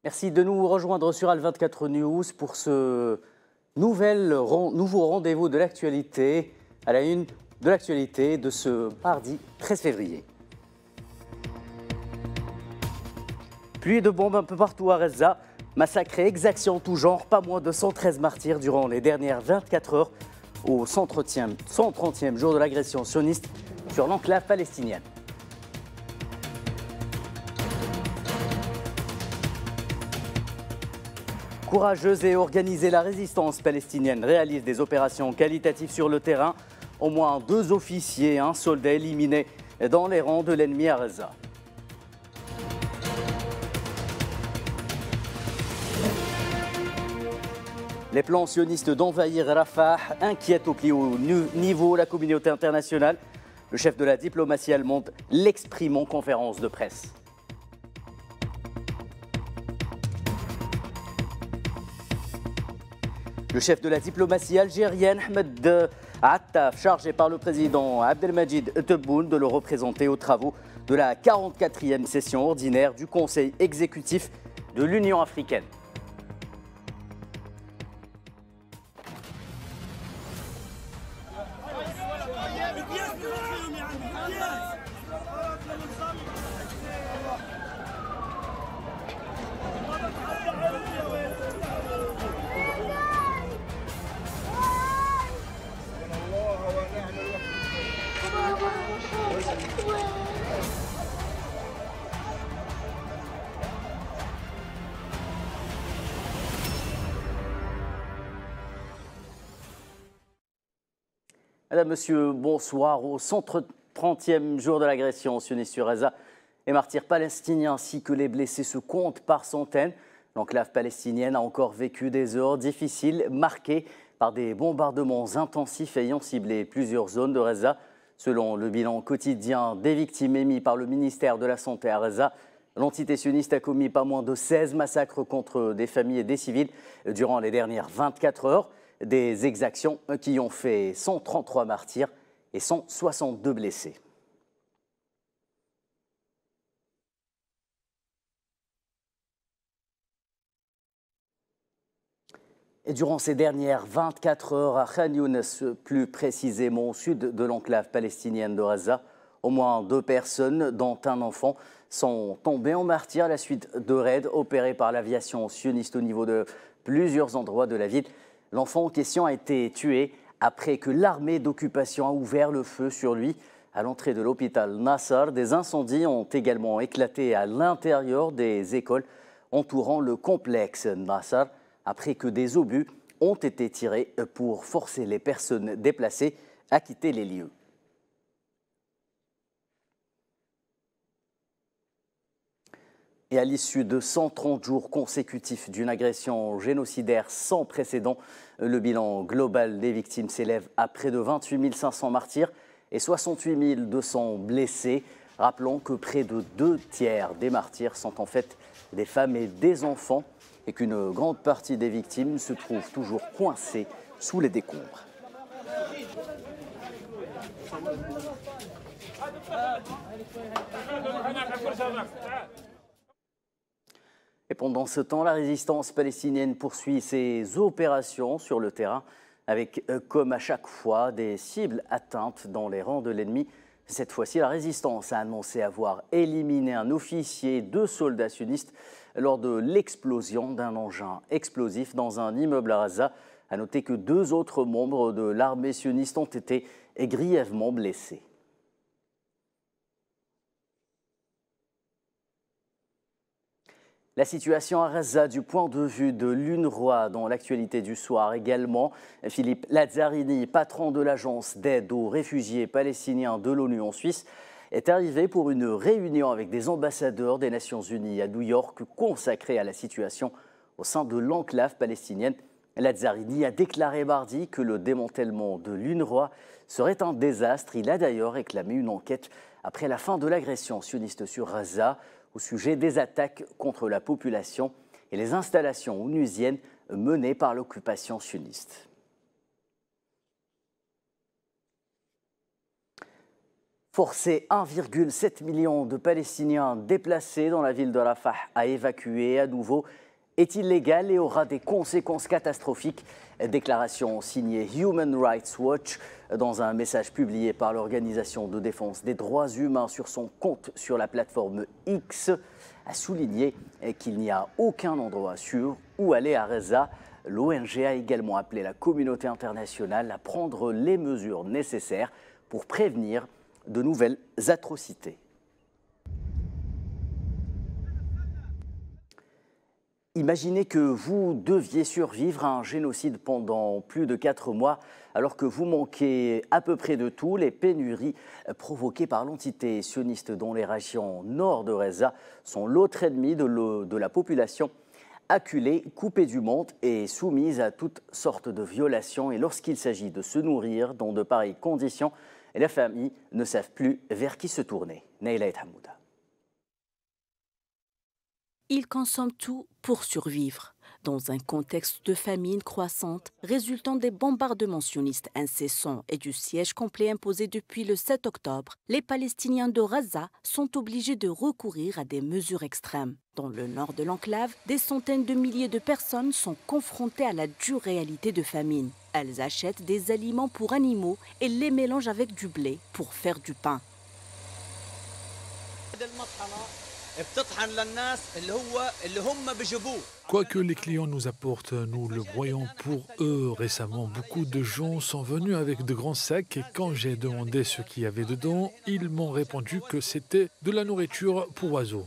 Merci de nous rejoindre sur Al24 News pour ce nouveau rendez-vous de l'actualité, à la une de l'actualité de ce mardi 13 février. Pluie de bombes un peu partout à Gaza, massacres et exactions en tout genre, pas moins de 113 martyrs durant les dernières 24 heures au 130e jour de l'agression sioniste sur l'enclave palestinienne. Courageuse et organisée, la résistance palestinienne réalise des opérations qualitatives sur le terrain. Au moins 2 officiers et un soldat éliminés dans les rangs de l'ennemi à Gaza. Les plans sionistes d'envahir Rafah inquiètent au plus haut niveau la communauté internationale. Le chef de la diplomatie allemande l'exprime en conférence de presse. Le chef de la diplomatie algérienne, Ahmed Attaf, chargé par le président Abdelmajid Tebboune de le représenter aux travaux de la 44e session ordinaire du Conseil exécutif de l'Union africaine. Madame, Monsieur, bonsoir. Au 130e jour de l'agression sioniste sur Gaza, les martyrs palestiniens ainsi que les blessés se comptent par centaines. L'enclave palestinienne a encore vécu des heures difficiles, marquées par des bombardements intensifs ayant ciblé plusieurs zones de Gaza. Selon le bilan quotidien des victimes émis par le ministère de la Santé à Gaza, l'entité sioniste a commis pas moins de 16 massacres contre des familles et des civils durant les dernières 24 heures. Des exactions qui ont fait 133 martyrs et 162 blessés. Et durant ces dernières 24 heures à Khan Younes, plus précisément au sud de l'enclave palestinienne de Gaza, au moins 2 personnes, dont un enfant, sont tombées en martyrs à la suite de raids opérés par l'aviation sioniste au niveau de plusieurs endroits de la ville. L'enfant en question a été tué après que l'armée d'occupation a ouvert le feu sur lui. À l'entrée de l'hôpital Nassar, des incendies ont également éclaté à l'intérieur des écoles entourant le complexe Nassar, après que des obus ont été tirés pour forcer les personnes déplacées à quitter les lieux. Et à l'issue de 130 jours consécutifs d'une agression génocidaire sans précédent, le bilan global des victimes s'élève à près de 28 500 martyrs et 68 200 blessés. Rappelons que près de 2 tiers des martyrs sont en fait des femmes et des enfants et qu'une grande partie des victimes se trouvent toujours coincées sous les décombres. Et pendant ce temps, la résistance palestinienne poursuit ses opérations sur le terrain avec, comme à chaque fois, des cibles atteintes dans les rangs de l'ennemi. Cette fois-ci, la résistance a annoncé avoir éliminé un officier et 2 soldats sionistes lors de l'explosion d'un engin explosif dans un immeuble à Gaza. À noter que 2 autres membres de l'armée sioniste ont été grièvement blessés. La situation à Gaza du point de vue de l'UNRWA dans l'actualité du soir également. Philippe Lazzarini, patron de l'agence d'aide aux réfugiés palestiniens de l'ONU en Suisse, est arrivé pour une réunion avec des ambassadeurs des Nations Unies à New York consacrée à la situation au sein de l'enclave palestinienne. Lazzarini a déclaré mardi que le démantèlement de l'UNRWA serait un désastre. Il a d'ailleurs réclamé une enquête après la fin de l'agression sioniste sur Gaza au sujet des attaques contre la population et les installations onusiennes menées par l'occupation sioniste. Forcer 1,7 million de Palestiniens déplacés dans la ville de Rafah à évacuer à nouveau est illégal et aura des conséquences catastrophiques. Déclaration signée Human Rights Watch dans un message publié par l'Organisation de défense des droits humains sur son compte sur la plateforme X, a souligné qu'il n'y a aucun endroit sûr où aller à Gaza. L'ONG a également appelé la communauté internationale à prendre les mesures nécessaires pour prévenir de nouvelles atrocités. Imaginez que vous deviez survivre à un génocide pendant plus de 4 mois alors que vous manquez à peu près de tout. Les pénuries provoquées par l'entité sioniste dans les régions nord de Gaza sont l'autre ennemi de la population acculée, coupée du monde et soumise à toutes sortes de violations. Et lorsqu'il s'agit de se nourrir dans de pareilles conditions, les familles ne savent plus vers qui se tourner. Naïla Hamouda. Ils consomment tout pour survivre. Dans un contexte de famine croissante, résultant des bombardements sionistes incessants et du siège complet imposé depuis le 7 octobre, les Palestiniens de Gaza sont obligés de recourir à des mesures extrêmes. Dans le nord de l'enclave, des centaines de milliers de personnes sont confrontées à la dure réalité de famine. Elles achètent des aliments pour animaux et les mélangent avec du blé pour faire du pain. Quoi que les clients nous apportent, nous le voyons pour eux. Récemment, beaucoup de gens sont venus avec de grands sacs et quand j'ai demandé ce qu'il y avait dedans, ils m'ont répondu que c'était de la nourriture pour oiseaux.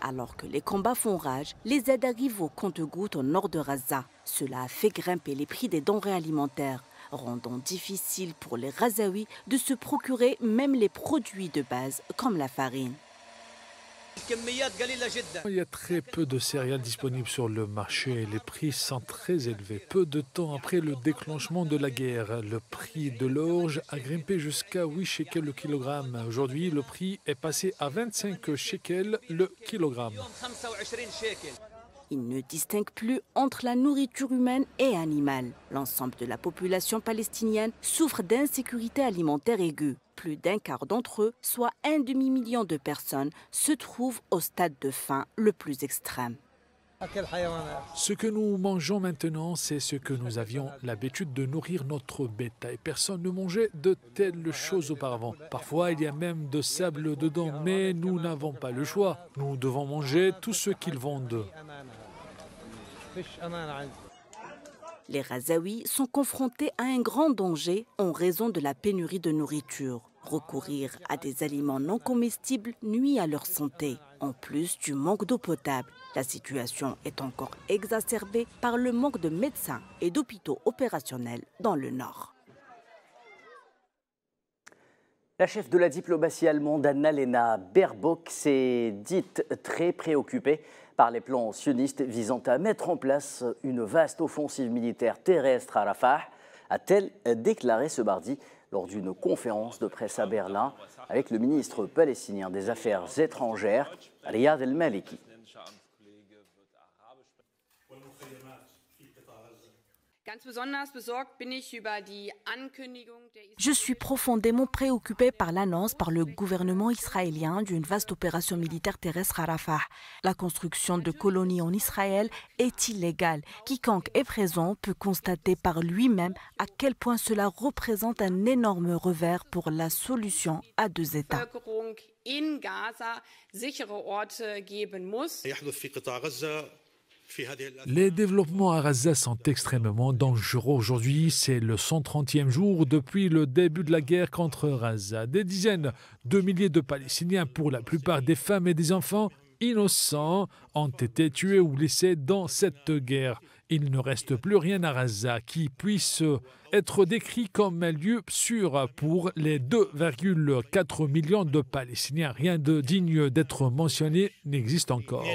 Alors que les combats font rage, les aides arrivent au compte-gouttes au nord de Gaza. Cela a fait grimper les prix des denrées alimentaires, rendant difficile pour les Gazaouis de se procurer même les produits de base comme la farine. Il y a très peu de céréales disponibles sur le marché et les prix sont très élevés. Peu de temps après le déclenchement de la guerre, le prix de l'orge a grimpé jusqu'à 8 shekels le kilogramme. Aujourd'hui, le prix est passé à 25 shekels le kilogramme. Il ne distingue plus entre la nourriture humaine et animale. L'ensemble de la population palestinienne souffre d'insécurité alimentaire aiguë. Plus d'un quart d'entre eux, soit un demi-million de personnes, se trouvent au stade de faim le plus extrême. Ce que nous mangeons maintenant, c'est ce que nous avions l'habitude de nourrir notre bétail. Personne ne mangeait de telles choses auparavant. Parfois, il y a même de sable dedans, mais nous n'avons pas le choix. Nous devons manger tout ce qu'ils vendent. Les Gazaouis sont confrontés à un grand danger en raison de la pénurie de nourriture. Recourir à des aliments non comestibles nuit à leur santé, en plus du manque d'eau potable. La situation est encore exacerbée par le manque de médecins et d'hôpitaux opérationnels dans le nord. La chef de la diplomatie allemande, Annalena Baerbock, s'est dite très préoccupée par les plans sionistes visant à mettre en place une vaste offensive militaire terrestre à Rafah, a-t-elle déclaré ce mardi lors d'une conférence de presse à Berlin avec le ministre palestinien des Affaires étrangères, Riyad El-Maliki. Je suis profondément préoccupée par l'annonce par le gouvernement israélien d'une vaste opération militaire terrestre à Rafah. La construction de colonies en Israël est illégale. Quiconque est présent peut constater par lui-même à quel point cela représente un énorme revers pour la solution à 2 États. Les développements à Gaza sont extrêmement dangereux. Aujourd'hui, c'est le 130e jour depuis le début de la guerre contre Gaza. Des dizaines de milliers de Palestiniens, pour la plupart des femmes et des enfants innocents, ont été tués ou blessés dans cette guerre. Il ne reste plus rien à Gaza qui puisse être décrit comme un lieu sûr pour les 2,4 millions de Palestiniens. Rien de digne d'être mentionné n'existe encore.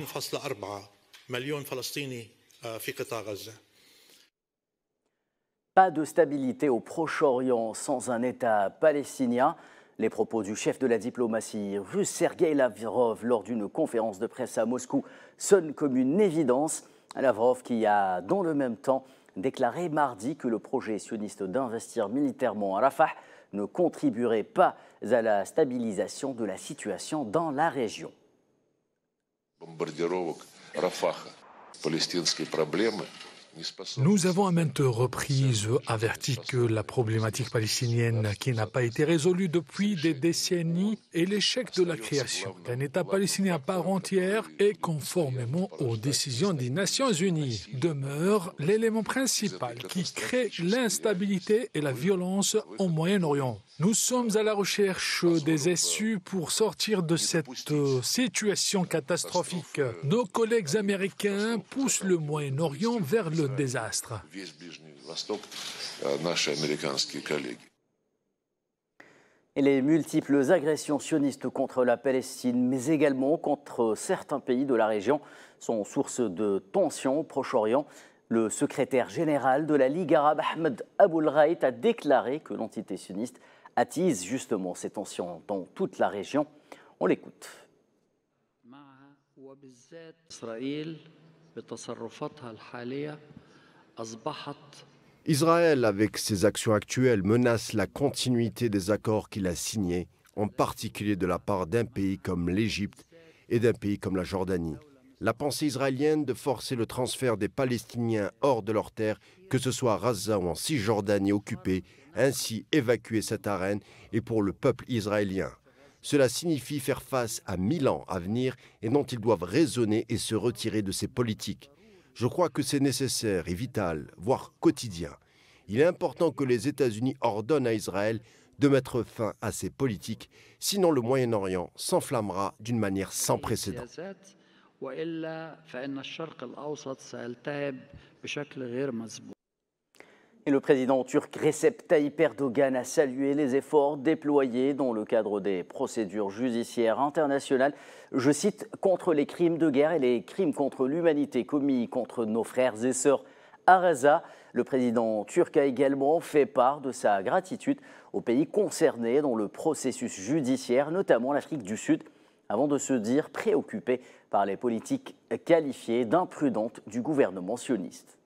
Pas de stabilité au Proche-Orient sans un État palestinien. Les propos du chef de la diplomatie russe, Sergueï Lavrov, lors d'une conférence de presse à Moscou, sonnent comme une évidence. Lavrov qui a, dans le même temps, déclaré mardi que le projet sioniste d'investir militairement à Rafah ne contribuerait pas à la stabilisation de la situation dans la région. Nous avons à maintes reprises averti que la problématique palestinienne, qui n'a pas été résolue depuis des décennies, est l'échec de la création d'un État palestinien à part entière et conformément aux décisions des Nations Unies, demeure l'élément principal qui crée l'instabilité et la violence au Moyen-Orient. Nous sommes à la recherche des issues pour sortir de cette situation catastrophique. Nos collègues américains poussent le Moyen-Orient vers le désastre. Et les multiples agressions sionistes contre la Palestine, mais également contre certains pays de la région, sont source de tensions au Proche-Orient. Le secrétaire général de la Ligue arabe, Ahmed Aboulghait, a déclaré que l'entité sioniste attise justement ces tensions dans toute la région. On l'écoute. Israël, avec ses actions actuelles, menace la continuité des accords qu'il a signés, en particulier de la part d'un pays comme l'Égypte et d'un pays comme la Jordanie. La pensée israélienne de forcer le transfert des Palestiniens hors de leurs terres, que ce soit à Gaza ou en Cisjordanie occupée, ainsi évacuer cette arène, est pour le peuple israélien. Cela signifie faire face à 1000 ans à venir et dont ils doivent raisonner et se retirer de ces politiques. Je crois que c'est nécessaire et vital, voire quotidien. Il est important que les États-Unis ordonnent à Israël de mettre fin à ces politiques, sinon le Moyen-Orient s'enflammera d'une manière sans précédent. Et le président turc Recep Tayyip Erdogan a salué les efforts déployés dans le cadre des procédures judiciaires internationales, je cite, contre les crimes de guerre et les crimes contre l'humanité commis contre nos frères et sœurs à Gaza. Le président turc a également fait part de sa gratitude aux pays concernés dans le processus judiciaire, notamment l'Afrique du Sud, avant de se dire préoccupé par les politiques qualifiées d'imprudentes du gouvernement sioniste.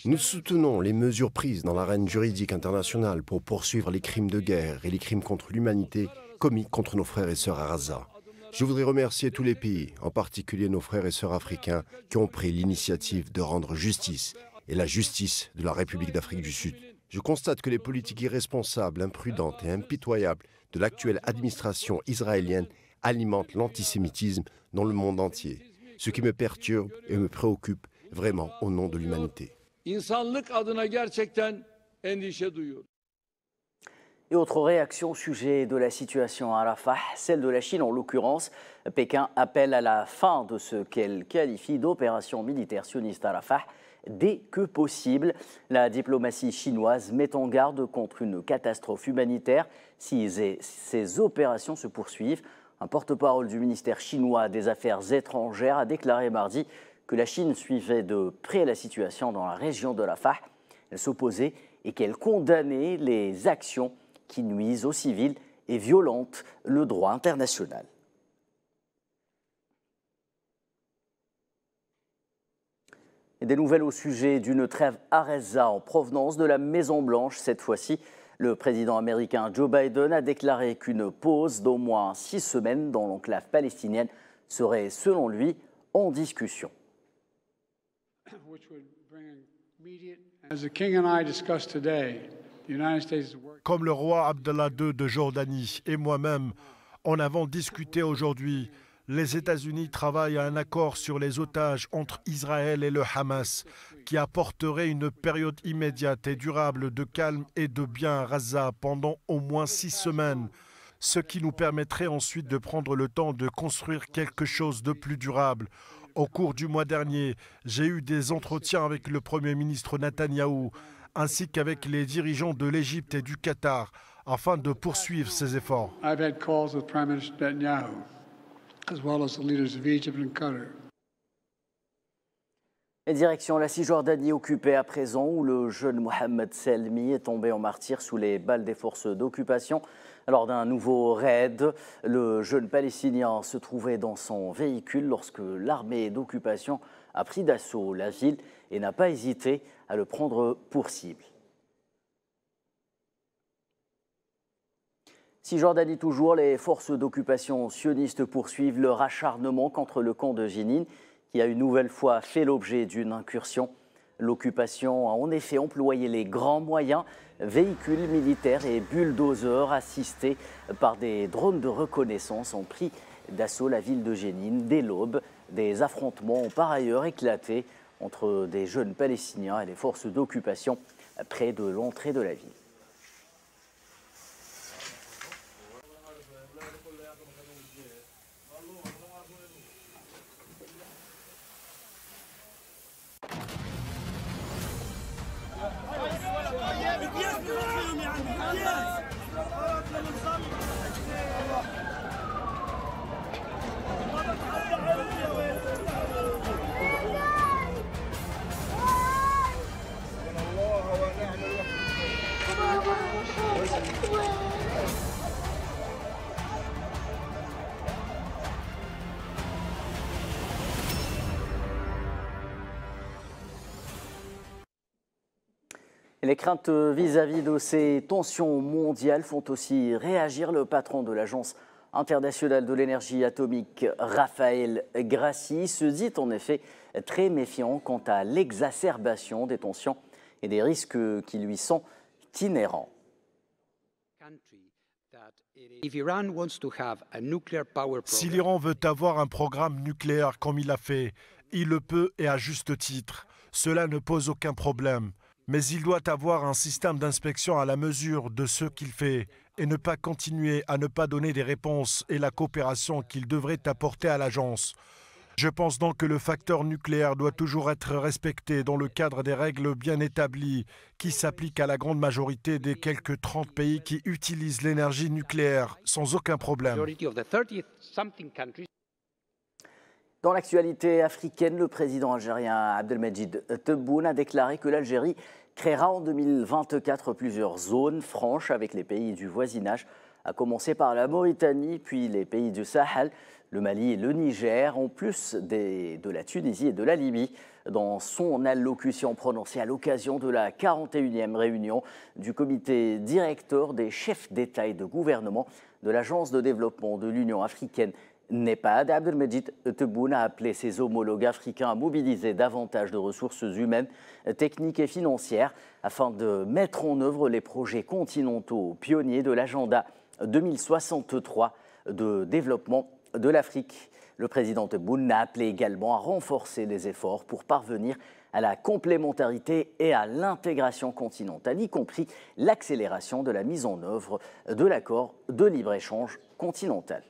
Nous soutenons les mesures prises dans l'arène juridique internationale pour poursuivre les crimes de guerre et les crimes contre l'humanité commis contre nos frères et sœurs à Gaza. Je voudrais remercier tous les pays, en particulier nos frères et sœurs africains, qui ont pris l'initiative de rendre justice et la justice de la République d'Afrique du Sud. Je constate que les politiques irresponsables, imprudentes et impitoyables de l'actuelle administration israélienne alimentent l'antisémitisme dans le monde entier, ce qui me perturbe et me préoccupe vraiment au nom de l'humanité. Et autre réaction au sujet de la situation à Rafah, celle de la Chine en l'occurrence. Pékin appelle à la fin de ce qu'elle qualifie d'opération militaire sioniste à Rafah dès que possible. La diplomatie chinoise met en garde contre une catastrophe humanitaire si ces opérations se poursuivent. Un porte-parole du ministère chinois des Affaires étrangères a déclaré mardi que la Chine suivait de près la situation dans la région de Rafah. Elle s'opposait et qu'elle condamnait les actions qui nuisent aux civils et violentent le droit international. Et des nouvelles au sujet d'une trêve à Gaza en provenance de la Maison-Blanche. Cette fois-ci, le président américain Joe Biden a déclaré qu'une pause d'au moins 6 semaines dans l'enclave palestinienne serait, selon lui, en discussion. Comme le roi Abdallah II de Jordanie et moi-même en avons discuté aujourd'hui, les États-Unis travaillent à un accord sur les otages entre Israël et le Hamas qui apporterait une période immédiate et durable de calme et de bien à Gaza pendant au moins 6 semaines, ce qui nous permettrait ensuite de prendre le temps de construire quelque chose de plus durable. Au cours du mois dernier, j'ai eu des entretiens avec le Premier ministre Netanyahou ainsi qu'avec les dirigeants de l'Égypte et du Qatar afin de poursuivre ces efforts. As well as the leaders of Egypt and Qatar. Et direction la Cisjordanie occupée à présent, où le jeune Mohamed Selmi est tombé en martyr sous les balles des forces d'occupation. Lors d'un nouveau raid, le jeune Palestinien se trouvait dans son véhicule lorsque l'armée d'occupation a pris d'assaut la ville et n'a pas hésité à le prendre pour cible. Cisjordanie toujours, les forces d'occupation sionistes poursuivent leur acharnement contre le camp de Jénine, qui a une nouvelle fois fait l'objet d'une incursion. L'occupation a en effet employé les grands moyens, véhicules militaires et bulldozers assistés par des drones de reconnaissance ont pris d'assaut la ville de Jénine dès l'aube. Des affrontements ont par ailleurs éclaté entre des jeunes Palestiniens et les forces d'occupation près de l'entrée de la ville. Et les craintes vis-à-vis de ces tensions mondiales font aussi réagir le patron de l'Agence internationale de l'énergie atomique, Raphaël Grassi, se dit en effet très méfiant quant à l'exacerbation des tensions et des risques qui lui sont inhérents. Si l'Iran veut avoir un programme nucléaire comme il l'a fait, il le peut et à juste titre. Cela ne pose aucun problème. Mais il doit avoir un système d'inspection à la mesure de ce qu'il fait et ne pas continuer à ne pas donner des réponses et la coopération qu'il devrait apporter à l'agence. Je pense donc que le facteur nucléaire doit toujours être respecté dans le cadre des règles bien établies qui s'appliquent à la grande majorité des quelques 30 pays qui utilisent l'énergie nucléaire sans aucun problème. Dans l'actualité africaine, le président algérien Abdelmajid Tebboune a déclaré que l'Algérie créera en 2024 plusieurs zones franches avec les pays du voisinage, à commencer par la Mauritanie, puis les pays du Sahel, le Mali et le Niger, en plus de la Tunisie et de la Libye. Dans son allocution prononcée à l'occasion de la 41e réunion du comité directeur des chefs d'État et de gouvernement de l'Agence de développement de l'Union africaine, NEPAD, Abdelmajid Tebboune a appelé ses homologues africains à mobiliser davantage de ressources humaines, techniques et financières afin de mettre en œuvre les projets continentaux pionniers de l'agenda 2063 de développement de l'Afrique. Le président Tebboune a appelé également à renforcer les efforts pour parvenir à la complémentarité et à l'intégration continentale, y compris l'accélération de la mise en œuvre de l'accord de libre-échange continental.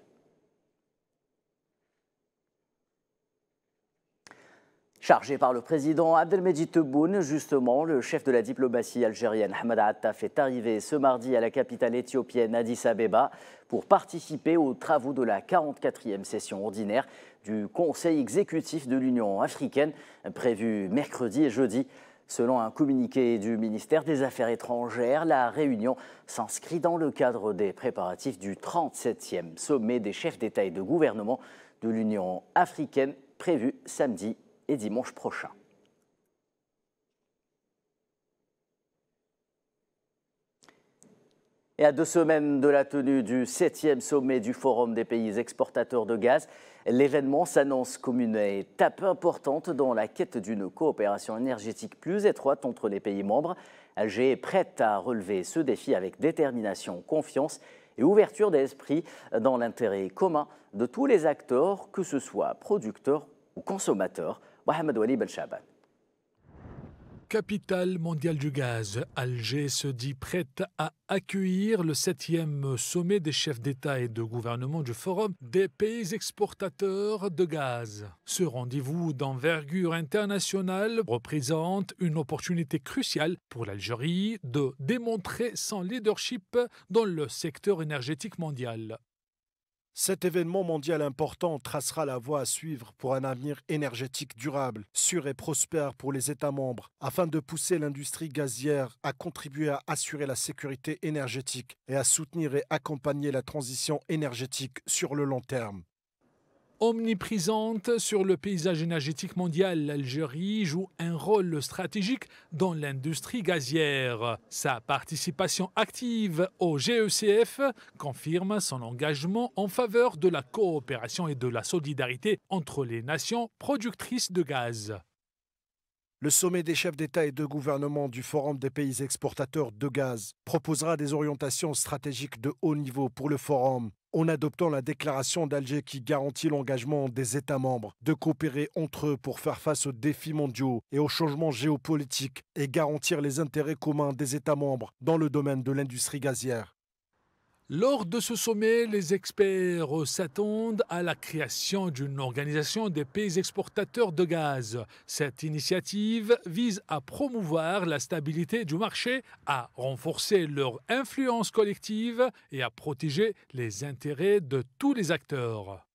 Chargé par le président Abdelmajid Tebboune, justement, le chef de la diplomatie algérienne Ahmed Attaf est arrivé ce mardi à la capitale éthiopienne Addis Abeba pour participer aux travaux de la 44e session ordinaire du Conseil exécutif de l'Union africaine, prévue mercredi et jeudi. Selon un communiqué du ministère des Affaires étrangères, la réunion s'inscrit dans le cadre des préparatifs du 37e sommet des chefs d'État et de gouvernement de l'Union africaine, prévu samedi et dimanche prochain. Et à 2 semaines de la tenue du 7e sommet du Forum des pays exportateurs de gaz, l'événement s'annonce comme une étape importante dans la quête d'une coopération énergétique plus étroite entre les pays membres. Alger est prête à relever ce défi avec détermination, confiance et ouverture d'esprit dans l'intérêt commun de tous les acteurs, que ce soit producteurs ou consommateurs. Mohamed Wali Belchaban. Capitale mondiale du gaz, Alger se dit prête à accueillir le 7e sommet des chefs d'État et de gouvernement du Forum des pays exportateurs de gaz. Ce rendez-vous d'envergure internationale représente une opportunité cruciale pour l'Algérie de démontrer son leadership dans le secteur énergétique mondial. Cet événement mondial important tracera la voie à suivre pour un avenir énergétique durable, sûr et prospère pour les États membres, afin de pousser l'industrie gazière à contribuer à assurer la sécurité énergétique et à soutenir et accompagner la transition énergétique sur le long terme. Omniprésente sur le paysage énergétique mondial, l'Algérie joue un rôle stratégique dans l'industrie gazière. Sa participation active au GECF confirme son engagement en faveur de la coopération et de la solidarité entre les nations productrices de gaz. Le sommet des chefs d'État et de gouvernement du Forum des pays exportateurs de gaz proposera des orientations stratégiques de haut niveau pour le Forum, en adoptant la déclaration d'Alger qui garantit l'engagement des États membres de coopérer entre eux pour faire face aux défis mondiaux et aux changements géopolitiques et garantir les intérêts communs des États membres dans le domaine de l'industrie gazière. Lors de ce sommet, les experts s'attendent à la création d'une organisation des pays exportateurs de gaz. Cette initiative vise à promouvoir la stabilité du marché, à renforcer leur influence collective et à protéger les intérêts de tous les acteurs.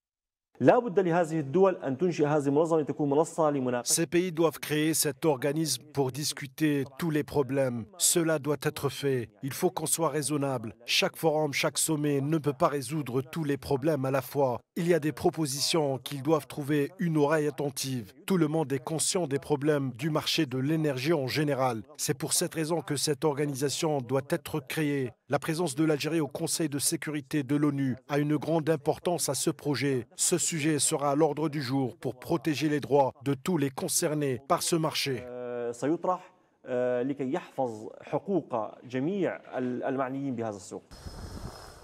Ces pays doivent créer cet organisme pour discuter tous les problèmes. Cela doit être fait. Il faut qu'on soit raisonnable. Chaque forum, chaque sommet ne peut pas résoudre tous les problèmes à la fois. Il y a des propositions qu'ils doivent trouver une oreille attentive. Tout le monde est conscient des problèmes du marché de l'énergie en général. C'est pour cette raison que cette organisation doit être créée. La présence de l'Algérie au Conseil de sécurité de l'ONU a une grande importance à ce projet. Ce sujet sera à l'ordre du jour pour protéger les droits de tous les concernés par ce marché.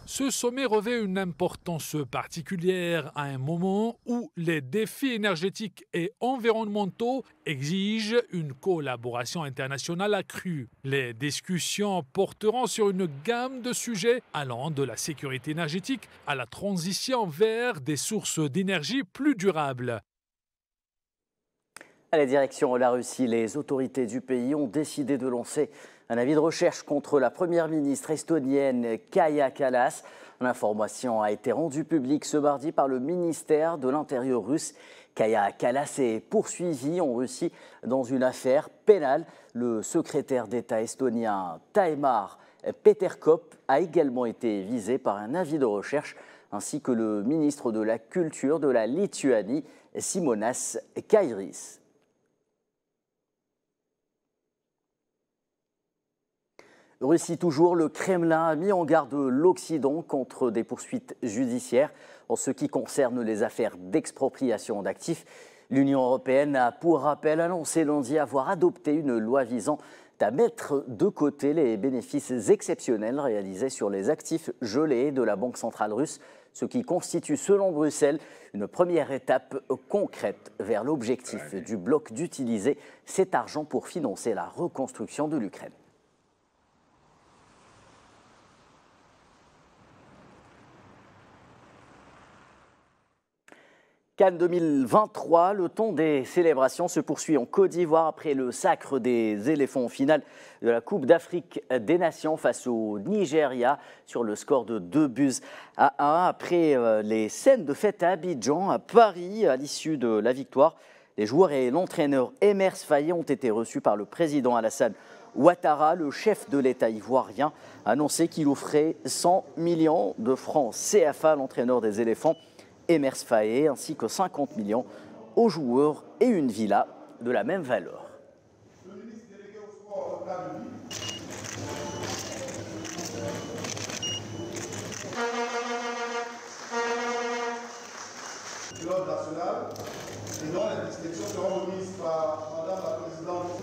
Ce sommet revêt une importance particulière à un moment où les défis énergétiques et environnementaux exigent une collaboration internationale accrue. Les discussions porteront sur une gamme de sujets allant de la sécurité énergétique à la transition vers des sources d'énergie plus durables. À la direction de la Russie, les autorités du pays ont décidé de lancer un avis de recherche contre la première ministre estonienne Kaja Kallas. L'information a été rendue publique ce mardi par le ministère de l'Intérieur russe. Kaja Kallas est poursuivie en Russie dans une affaire pénale. Le secrétaire d'État estonien Taimar Peterkop a également été visé par un avis de recherche, ainsi que le ministre de la Culture de la Lituanie, Simonas Kairis. Russie toujours, le Kremlin a mis en garde l'Occident contre des poursuites judiciaires en ce qui concerne les affaires d'expropriation d'actifs. L'Union européenne a pour rappel annoncé lundi avoir adopté une loi visant à mettre de côté les bénéfices exceptionnels réalisés sur les actifs gelés de la Banque centrale russe, ce qui constitue selon Bruxelles une première étape concrète vers l'objectif du bloc d'utiliser cet argent pour financer la reconstruction de l'Ukraine. Cannes 2023, le temps des célébrations se poursuit en Côte d'Ivoire après le sacre des éléphants en finale de la Coupe d'Afrique des Nations face au Nigeria sur le score de 2-1. Après les scènes de fête à Abidjan, à Paris, à l'issue de la victoire, les joueurs et l'entraîneur Emers Faé ont été reçus par le président Alassane Ouattara. Le chef de l'État ivoirien a annoncé qu'il offrait 100 millions de francs CFA à l'entraîneur des éléphants Emers Faé, ainsi que 50 millions aux joueurs et une villa de la même valeur. Le ministre délégué au sport pilote national et dont les distinctions seront remises par Madame la Présidente.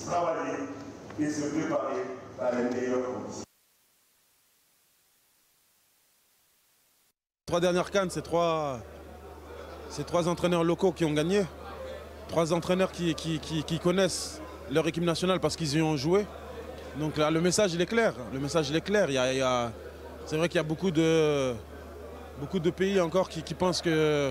Travailler et se préparer dans les meilleures conditions. 3 dernières Cannes, c'est trois entraîneurs locaux qui ont gagné. 3 entraîneurs qui connaissent leur équipe nationale parce qu'ils y ont joué. Donc là, le message il est clair. Le message il est clair. C'est vrai qu'il y a beaucoup de pays encore qui pensent que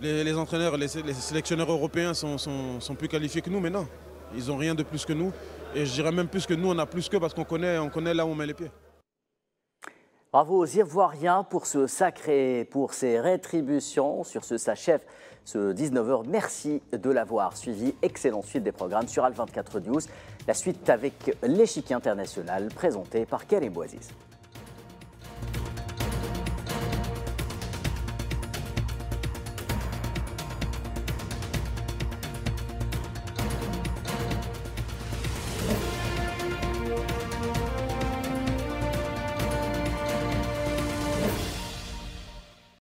les entraîneurs, les sélectionneurs européens sont plus qualifiés que nous, mais non. Ils n'ont rien de plus que nous. Et je dirais même plus que nous, on a plus qu'eux parce qu'on connaît là où on met les pieds. Bravo aux Ivoiriens pour ce sacré, pour ces rétributions. Sur ce s'achève ce 19h. Merci de l'avoir suivi. Excellente suite des programmes sur Al 24 News. La suite avec l'échiquier international présenté par Karim Bouaziz.